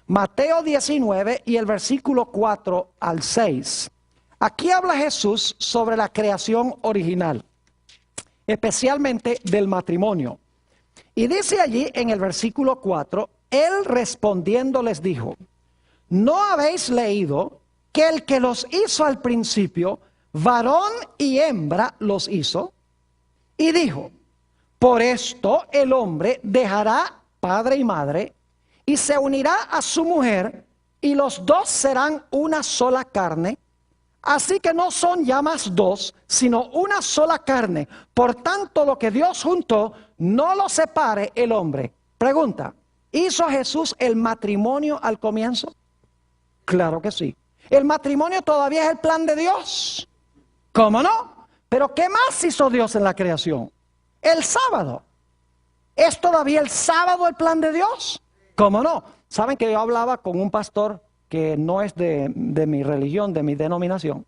Speaker 1: Mateo 19 y el versículo 4 al 6. Aquí habla Jesús sobre la creación original. especialmente del matrimonio. Y dice allí en el versículo 4, él respondiendo les dijo, ¿no habéis leído que el que los hizo al principio, varón y hembra los hizo? Y dijo, por esto el hombre dejará padre y madre y se unirá a su mujer y los dos serán una sola carne. Así que no son ya más dos, sino una sola carne. Por tanto, lo que Dios juntó, no lo separe el hombre. Pregunta, ¿hizo Jesús el matrimonio al comienzo? Claro que sí. ¿El matrimonio todavía es el plan de Dios? ¿Cómo no? Pero ¿qué más hizo Dios en la creación? El sábado. ¿Es todavía el sábado el plan de Dios? ¿Cómo no? Saben que yo hablaba con un pastor que no es de mi religión, de mi denominación,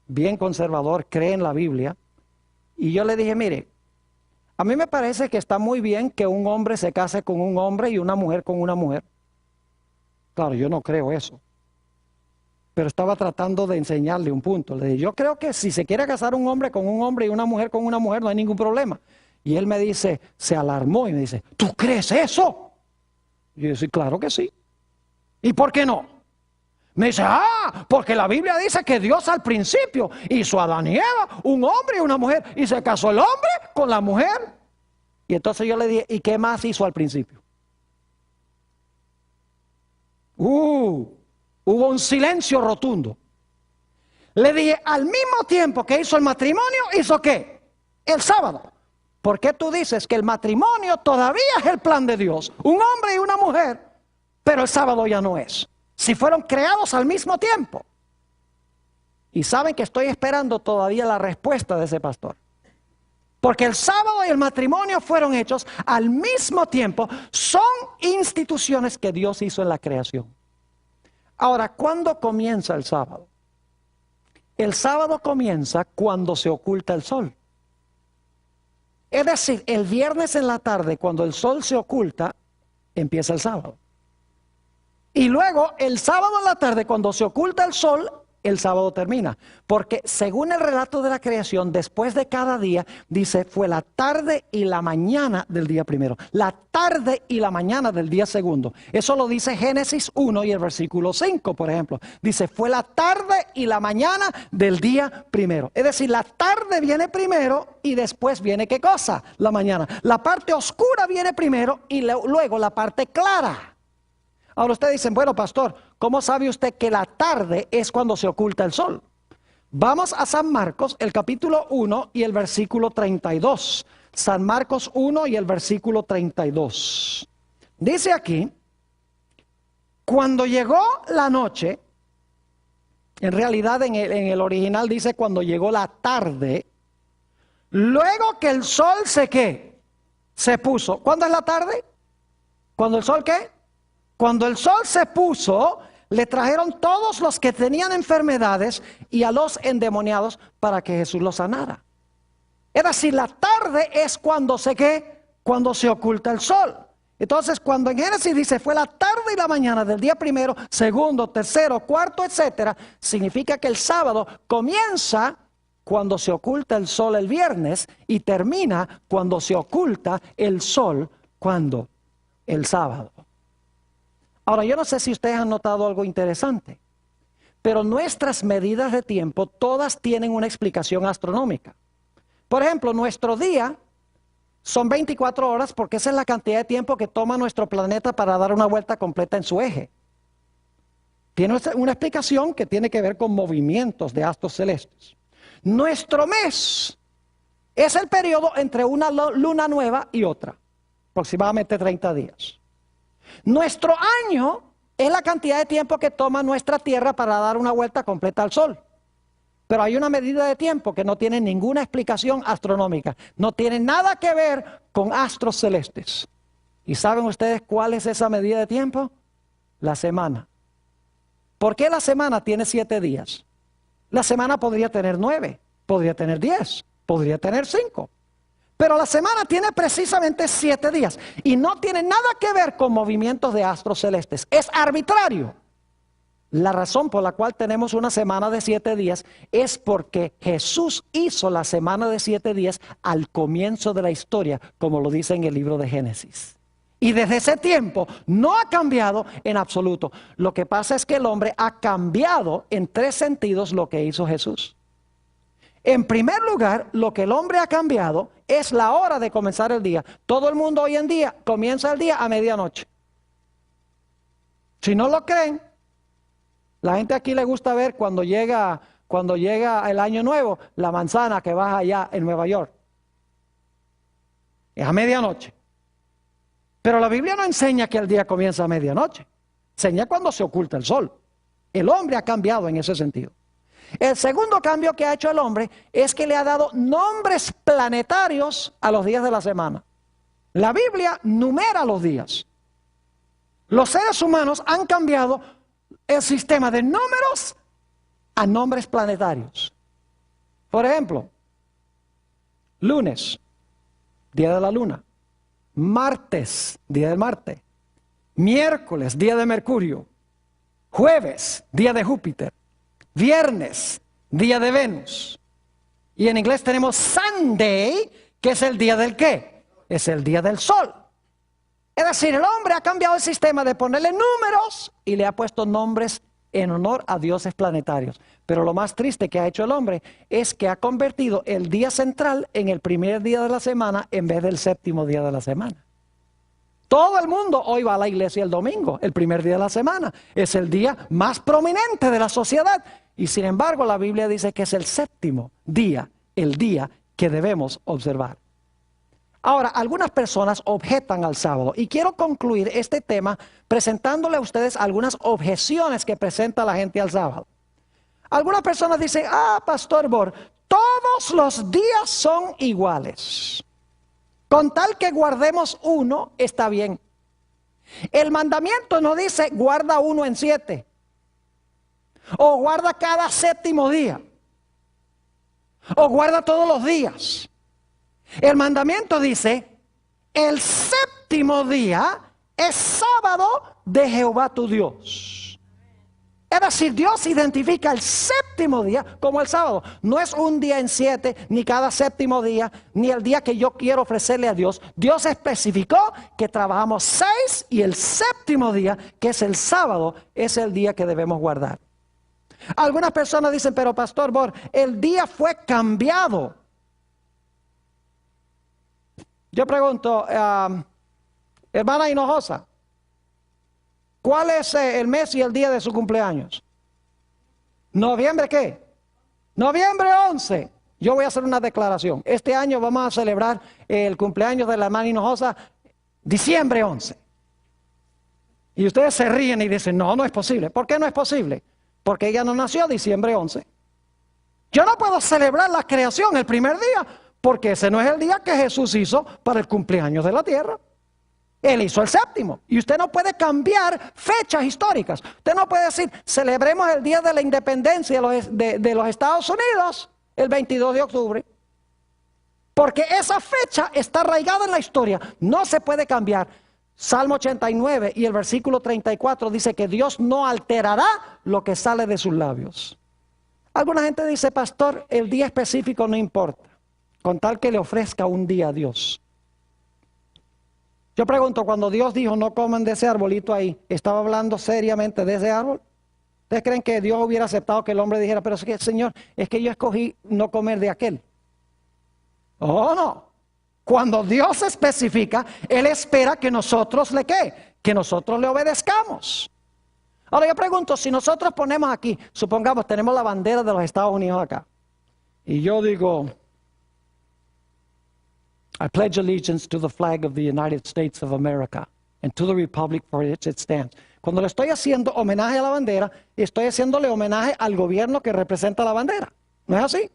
Speaker 1: bien conservador, cree en la Biblia, y yo le dije, mire, a mí me parece que está muy bien que un hombre se case con un hombre y una mujer con una mujer. Claro, yo no creo eso, pero estaba tratando de enseñarle un punto. Le dije, yo creo que si se quiere casar un hombre con un hombre y una mujer con una mujer, no hay ningún problema. Y él me dice, se alarmó y me dice, ¿tú crees eso? Y yo dije, claro que sí. ¿Y por qué no? Me dice, porque la Biblia dice que Dios al principio hizo a Adán y Eva, un hombre y una mujer, y se casó el hombre con la mujer. Y entonces yo le dije, ¿y qué más hizo al principio? Hubo un silencio rotundo. Le dije, al mismo tiempo que hizo el matrimonio, ¿hizo qué? El sábado. ¿Por qué tú dices que el matrimonio todavía es el plan de Dios? Un hombre y una mujer, pero el sábado ya no es. Si fueron creados al mismo tiempo. Y saben que estoy esperando todavía la respuesta de ese pastor. Porque el sábado y el matrimonio fueron hechos al mismo tiempo. Son instituciones que Dios hizo en la creación. Ahora, ¿cuándo comienza el sábado? El sábado comienza cuando se oculta el sol. Es decir, el viernes en la tarde, cuando el sol se oculta, empieza el sábado. Y luego, el sábado en la tarde, cuando se oculta el sol, el sábado termina. Porque según el relato de la creación, después de cada día, dice, fue la tarde y la mañana del día primero. La tarde y la mañana del día segundo. Eso lo dice Génesis 1 y el versículo 5, por ejemplo. Dice, fue la tarde y la mañana del día primero. Es decir, la tarde viene primero y después viene, ¿qué cosa? La mañana. La parte oscura viene primero y luego la parte clara. Ahora ustedes dicen, bueno, pastor, ¿cómo sabe usted que la tarde es cuando se oculta el sol? Vamos a San Marcos, el capítulo 1 y el versículo 32. San Marcos 1 y el versículo 32. Dice aquí, cuando llegó la noche, en realidad en el original dice cuando llegó la tarde, luego que el sol se puso. ¿Cuándo es la tarde? ¿Cuándo el sol qué? Cuando el sol se puso, le trajeron todos los que tenían enfermedades y a los endemoniados para que Jesús los sanara. Es decir, la tarde es cuando cuando se oculta el sol. Entonces, cuando en Génesis dice fue la tarde y la mañana del día primero, segundo, tercero, cuarto, etcétera, significa que el sábado comienza cuando se oculta el sol el viernes y termina cuando se oculta el sol, ¿cuándo? El sábado. Ahora, yo no sé si ustedes han notado algo interesante, pero nuestras medidas de tiempo todas tienen una explicación astronómica. Por ejemplo, nuestro día son 24 horas porque esa es la cantidad de tiempo que toma nuestro planeta para dar una vuelta completa en su eje. Tiene una explicación que tiene que ver con movimientos de astros celestes. Nuestro mes es el periodo entre una luna nueva y otra, aproximadamente 30 días. Nuestro año es la cantidad de tiempo que toma nuestra Tierra para dar una vuelta completa al Sol. Pero hay una medida de tiempo que no tiene ninguna explicación astronómica. No tiene nada que ver con astros celestes. ¿Y saben ustedes cuál es esa medida de tiempo? La semana. ¿Por qué la semana tiene 7 días? La semana podría tener 9, podría tener 10, podría tener 5. Pero la semana tiene precisamente 7 días y no tiene nada que ver con movimientos de astros celestes. Es arbitrario. La razón por la cual tenemos una semana de 7 días es porque Jesús hizo la semana de 7 días al comienzo de la historia, como lo dice en el libro de Génesis. Y desde ese tiempo no ha cambiado en absoluto. Lo que pasa es que el hombre ha cambiado en 3 sentidos lo que hizo Jesús. En primer lugar, lo que el hombre ha cambiado es la hora de comenzar el día. Todo el mundo hoy en día comienza el día a medianoche. Si no lo creen, la gente aquí le gusta ver cuando llega el año nuevo, la manzana que baja allá en Nueva York. Es a medianoche. Pero la Biblia no enseña que el día comienza a medianoche. Enseña cuando se oculta el sol. El hombre ha cambiado en ese sentido. El segundo cambio que ha hecho el hombre es que le ha dado nombres planetarios a los días de la semana. La Biblia numera los días. Los seres humanos han cambiado el sistema de números a nombres planetarios. Por ejemplo, lunes, día de la luna. Martes, día de Marte. Miércoles, día de Mercurio. Jueves, día de Júpiter. Viernes, día de Venus. Y en inglés tenemos Sunday, que es el día del ¿qué? Es el día del sol. Es decir, el hombre ha cambiado el sistema de ponerle números y le ha puesto nombres en honor a dioses planetarios. Pero lo más triste que ha hecho el hombre es que ha convertido el día central en el primer día de la semana en vez del séptimo día de la semana. Todo el mundo hoy va a la iglesia el domingo, el primer día de la semana. Es el día más prominente de la sociedad. Y sin embargo, la Biblia dice que es el séptimo día, el día que debemos observar. Ahora, algunas personas objetan al sábado y quiero concluir este tema presentándole a ustedes algunas objeciones que presenta la gente al sábado. Algunas personas dicen, Pastor Bor, todos los días son iguales. Con tal que guardemos uno, está bien. El mandamiento no dice guarda 1 en 7 o guarda cada séptimo día o guarda todos los días. El mandamiento dice, el séptimo día es sábado de Jehová tu Dios. Es decir, Dios identifica el séptimo día como el sábado. No es un día en 7, ni cada séptimo día, ni el día que yo quiero ofrecerle a Dios. Dios especificó que trabajamos 6 y el séptimo día, que es el sábado, es el día que debemos guardar. Algunas personas dicen, pero Pastor Bor, el día fue cambiado. Yo pregunto, hermana Hinojosa, ¿cuál es el mes y el día de su cumpleaños? ¿Noviembre qué? Noviembre 11. Yo voy a hacer una declaración. Este año vamos a celebrar el cumpleaños de la hermana Hinojosa, diciembre 11. Y ustedes se ríen y dicen, no, no es posible. ¿Por qué no es posible? Porque ella no nació diciembre 11. Yo no puedo celebrar la creación el primer día, porque ese no es el día que Jesús hizo para el cumpleaños de la tierra. Él hizo el séptimo. Y usted no puede cambiar fechas históricas. Usted no puede decir, celebremos el día de la independencia de los Estados Unidos, el 22 de octubre. Porque esa fecha está arraigada en la historia. No se puede cambiar. Salmo 89 y el versículo 34 dice que Dios no alterará lo que sale de sus labios. Alguna gente dice, pastor, el día específico no importa, con tal que le ofrezca un día a Dios. Yo pregunto, cuando Dios dijo no coman de ese arbolito ahí, ¿estaba hablando seriamente de ese árbol? ¿Ustedes creen que Dios hubiera aceptado que el hombre dijera, pero es que Señor, es que yo escogí no comer de aquel? Oh, no. Cuando Dios especifica, Él espera que nosotros le ¿qué? Que nosotros le obedezcamos. Ahora yo pregunto, si nosotros ponemos aquí, supongamos tenemos la bandera de los Estados Unidos acá, y yo digo, I pledge allegiance to the flag of the United States of America and to the republic for which it stands. Cuando le estoy haciendo homenaje a la bandera, estoy haciéndole homenaje al gobierno que representa la bandera. ¿No es así?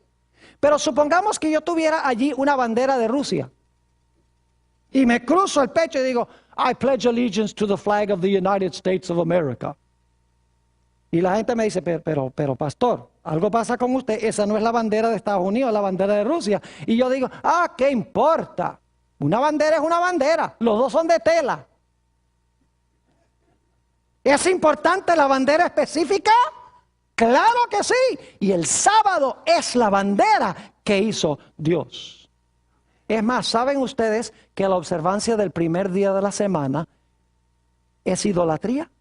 Speaker 1: Pero supongamos que yo tuviera allí una bandera de Rusia y me cruzo el pecho y digo, I pledge allegiance to the flag of the United States of America. Y la gente me dice, pero pastor, algo pasa con usted, esa no es la bandera de Estados Unidos, es la bandera de Rusia. Y yo digo, ¿qué importa? Una bandera es una bandera, los dos son de tela. ¿Es importante la bandera específica? Claro que sí. Y el sábado es la bandera que hizo Dios. Es más, ¿saben ustedes que la observancia del primer día de la semana es idolatría?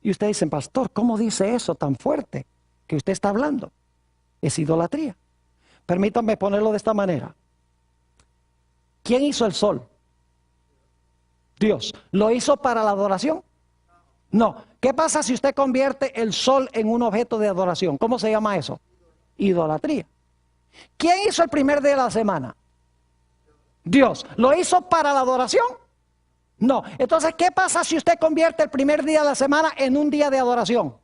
Speaker 1: Y ustedes dicen, pastor, ¿cómo dice eso tan fuerte que usted está hablando? Es idolatría. Permítanme ponerlo de esta manera. ¿Quién hizo el sol? Dios. ¿Lo hizo para la adoración? No. ¿Qué pasa si usted convierte el sol en un objeto de adoración? ¿Cómo se llama eso? Idolatría. ¿Quién hizo el primer día de la semana? Dios. ¿Lo hizo para la adoración? No. Entonces, ¿qué pasa si usted convierte el primer día de la semana en un día de adoración?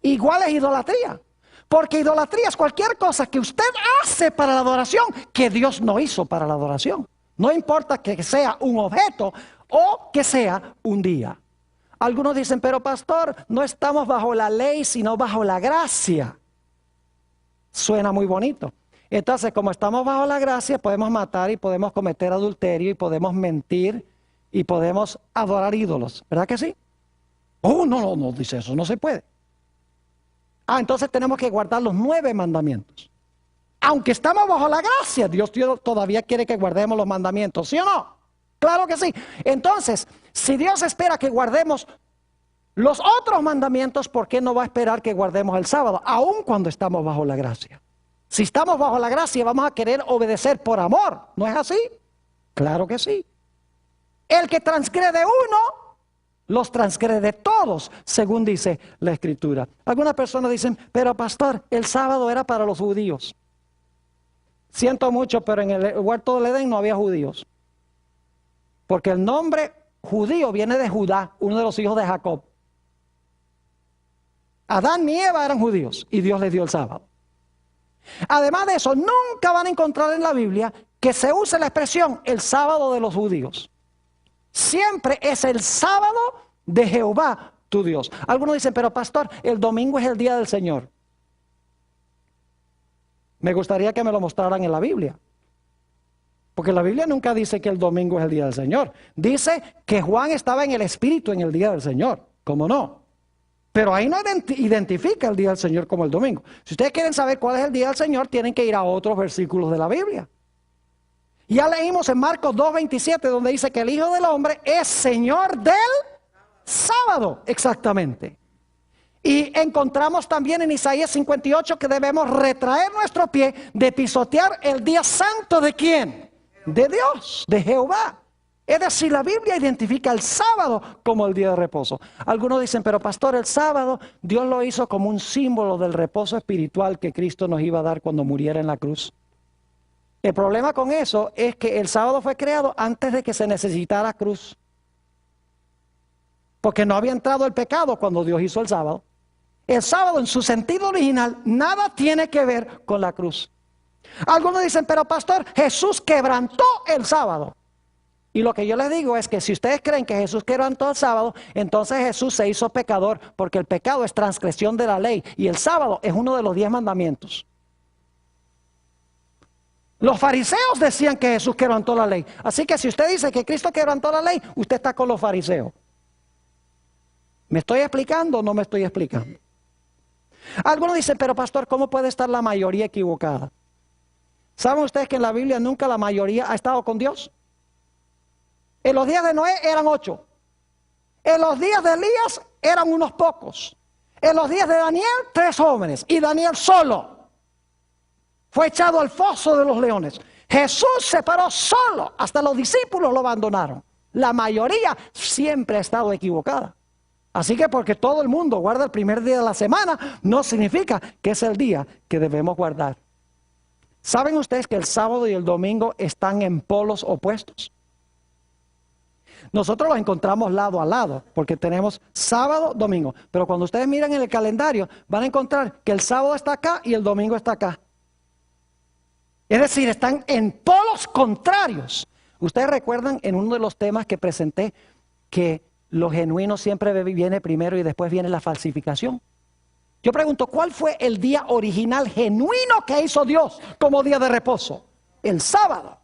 Speaker 1: Igual es idolatría. Porque idolatría es cualquier cosa que usted hace para la adoración que Dios no hizo para la adoración. No importa que sea un objeto o que sea un día. Algunos dicen, pero pastor, no estamos bajo la ley, sino bajo la gracia. Suena muy bonito. Entonces, como estamos bajo la gracia, podemos matar y podemos cometer adulterio y podemos mentir y podemos adorar ídolos. ¿Verdad que sí? Oh, no, dice eso, no se puede. Entonces tenemos que guardar los 9 mandamientos. Aunque estamos bajo la gracia, Dios todavía quiere que guardemos los mandamientos, ¿sí o no? Claro que sí. Entonces, si Dios espera que guardemos los otros mandamientos, ¿por qué no va a esperar que guardemos el sábado? Aun cuando estamos bajo la gracia. Si estamos bajo la gracia, vamos a querer obedecer por amor. ¿No es así? Claro que sí. El que transgrede uno, los transgrede todos, según dice la Escritura. Algunas personas dicen, pero pastor, el sábado era para los judíos. Siento mucho, pero en el huerto del Edén no había judíos. Porque el nombre judío viene de Judá, uno de los hijos de Jacob. Adán y Eva eran judíos y Dios les dio el sábado. Además de eso, nunca van a encontrar en la Biblia que se use la expresión el sábado de los judíos. Siempre es el sábado de Jehová tu Dios. Algunos dicen, pero pastor, el domingo es el día del Señor. Me gustaría que me lo mostraran en la Biblia. Porque la Biblia nunca dice que el domingo es el día del Señor. Dice que Juan estaba en el Espíritu en el día del Señor. ¿Cómo no? Pero ahí no identifica el día del Señor como el domingo. Si ustedes quieren saber cuál es el día del Señor, tienen que ir a otros versículos de la Biblia. Ya leímos en Marcos 2:27, donde dice que el Hijo del Hombre es Señor del sábado. Exactamente. Y encontramos también en Isaías 58 que debemos retraer nuestro pie de pisotear el día santo ¿de quién? De Dios, de Jehová. Es decir, la Biblia identifica el sábado como el día de reposo. Algunos dicen, pero pastor, el sábado Dios lo hizo como un símbolo del reposo espiritual que Cristo nos iba a dar cuando muriera en la cruz. El problema con eso es que el sábado fue creado antes de que se necesitara cruz. Porque no había entrado el pecado cuando Dios hizo el sábado. El sábado en su sentido original nada tiene que ver con la cruz. Algunos dicen, pero pastor, Jesús quebrantó el sábado. Y lo que yo les digo es que si ustedes creen que Jesús quebrantó el sábado, entonces Jesús se hizo pecador, porque el pecado es transgresión de la ley y el sábado es uno de los 10 mandamientos. Los fariseos decían que Jesús quebrantó la ley. Así que si usted dice que Cristo quebrantó la ley, usted está con los fariseos. ¿Me estoy explicando o no me estoy explicando? Algunos dicen, pero pastor, ¿cómo puede estar la mayoría equivocada? ¿Saben ustedes que en la Biblia nunca la mayoría ha estado con Dios? En los días de Noé eran 8. En los días de Elías eran unos pocos. En los días de Daniel, 3 jóvenes. Y Daniel solo fue echado al foso de los leones. Jesús se paró solo. Hasta los discípulos lo abandonaron. La mayoría siempre ha estado equivocada. Así que porque todo el mundo guarda el primer día de la semana, no significa que es el día que debemos guardar. ¿Saben ustedes que el sábado y el domingo están en polos opuestos? Nosotros los encontramos lado a lado, porque tenemos sábado, domingo. Pero cuando ustedes miran en el calendario, van a encontrar que el sábado está acá y el domingo está acá. Es decir, están en polos contrarios. Ustedes recuerdan en uno de los temas que presenté que lo genuino siempre viene primero y después viene la falsificación. Yo pregunto, ¿cuál fue el día original genuino que hizo Dios como día de reposo? El sábado.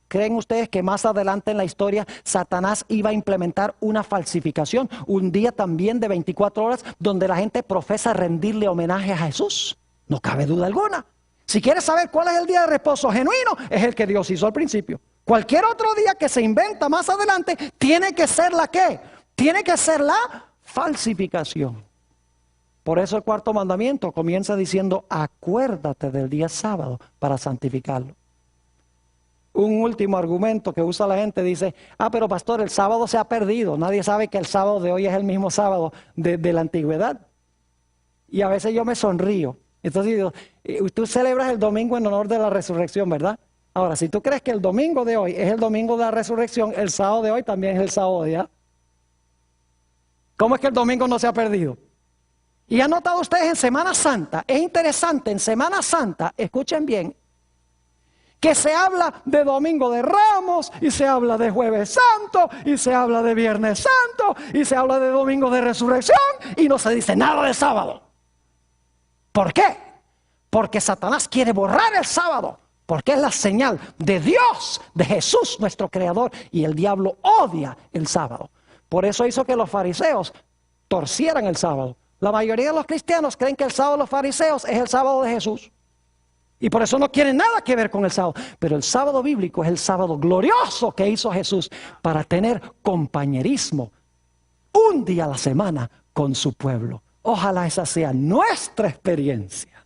Speaker 1: ¿Creen ustedes que más adelante en la historia Satanás iba a implementar una falsificación? Un día también de 24 horas donde la gente profesa rendirle homenaje a Jesús. No cabe duda alguna. Si quieres saber cuál es el día de reposo genuino, es el que Dios hizo al principio. Cualquier otro día que se inventa más adelante, tiene que ser la ¿qué? Tiene que ser la falsificación. Por eso el cuarto mandamiento comienza diciendo, acuérdate del día sábado para santificarlo. Un último argumento que usa la gente dice, pero pastor, el sábado se ha perdido. Nadie sabe que el sábado de hoy es el mismo sábado de la antigüedad. Y a veces yo me sonrío. Entonces digo, tú celebras el domingo en honor de la resurrección, ¿verdad? Ahora, si tú crees que el domingo de hoy es el domingo de la resurrección, el sábado de hoy también es el sábado de ya. ¿Cómo es que el domingo no se ha perdido? Y han notado ustedes en Semana Santa, es interesante, en Semana Santa, escuchen bien, que se habla de Domingo de Ramos, y se habla de Jueves Santo, y se habla de Viernes Santo, y se habla de Domingo de Resurrección, y no se dice nada de sábado. ¿Por qué? Porque Satanás quiere borrar el sábado, porque es la señal de Dios, de Jesús, nuestro Creador, y el diablo odia el sábado. Por eso hizo que los fariseos torcieran el sábado. La mayoría de los cristianos creen que el sábado de los fariseos es el sábado de Jesús. Y por eso no quieren nada que ver con el sábado. Pero el sábado bíblico es el sábado glorioso que hizo Jesús para tener compañerismo un día a la semana con su pueblo. Ojalá esa sea nuestra experiencia.